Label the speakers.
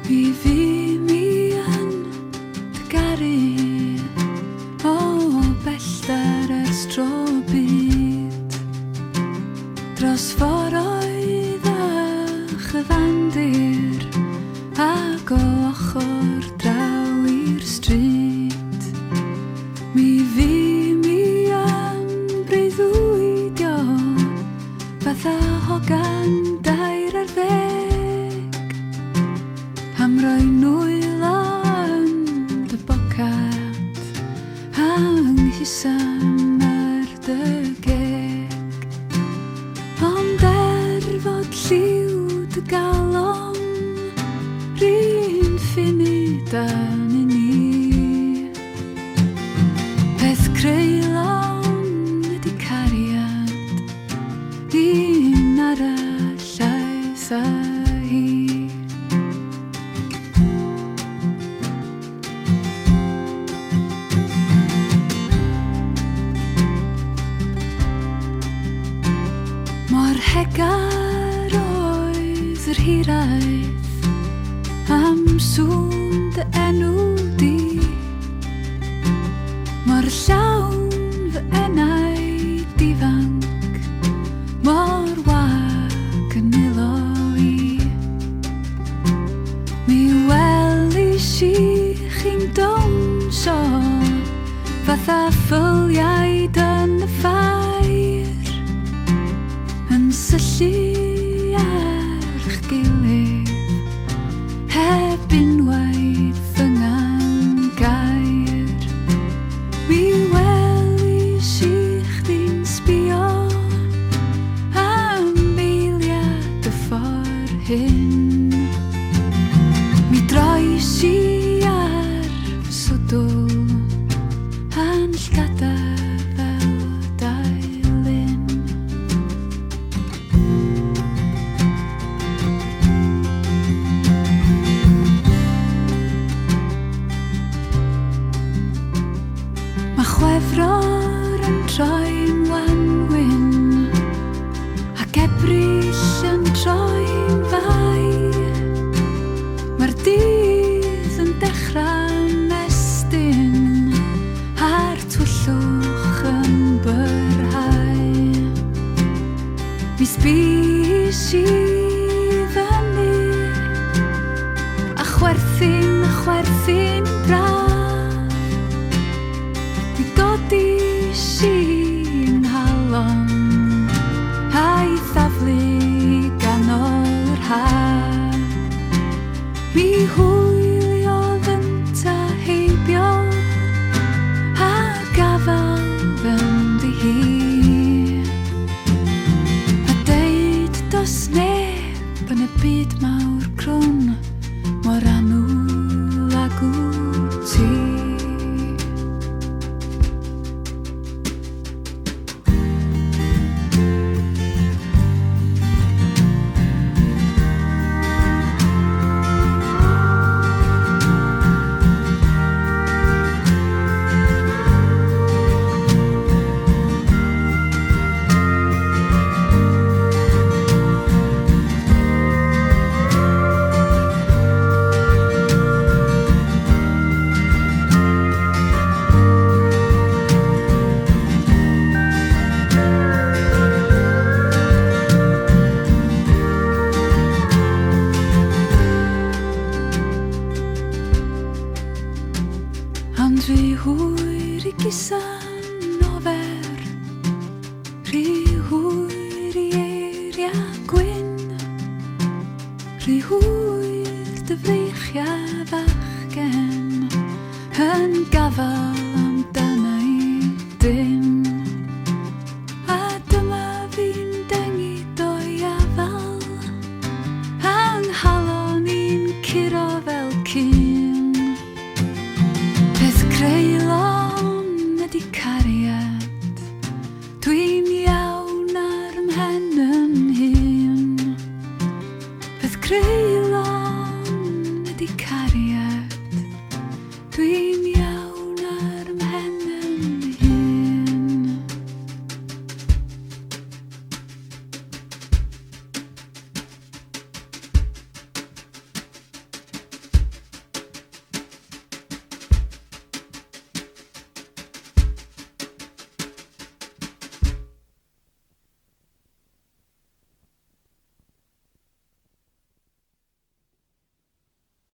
Speaker 1: fi mi yn dy garu o bellter ers tro byd dros foroedd a chyfandir ac o ochr draw i'r stryd mi yn breuddwydio fatha hogan 20 am roi nwyl yn dy bocad a ynghysan ar dy geg ond erfod lliw dy galon rhin ffunud yn ni peth creulon ydi cariad un arall llais a hi mor hegar oedd yr hiraeth am sŵn dy enw di mor llawn fy enaid ifanc mor wag yn milo i mi welis i chi'n dawnsio fatha ffyliaid yn y ffair yn syllu ar eich gilydd heb unwaith yngan gair mi welis i chdi'n sbïo am eiliad y ffordd hyn mi droes i ar fy swdl a'n llgada fel dailyn ma' chwefror yn troi'n wanwyn ac ebryll yn troi'n fai mae'r dydd yn dechrau mestyn a'r twyllwch yn byrhau mi sbïs i fyny a chwerthin braf mi godis i'n halon a'i thaflu ganol yr ha' mi hwyliodd ynta heibio a gafal fynd i hi a deud dos neb yn y byd mawr crwn mor annwl ag wyt ti ond rhy hwyr i gisan ofer rhy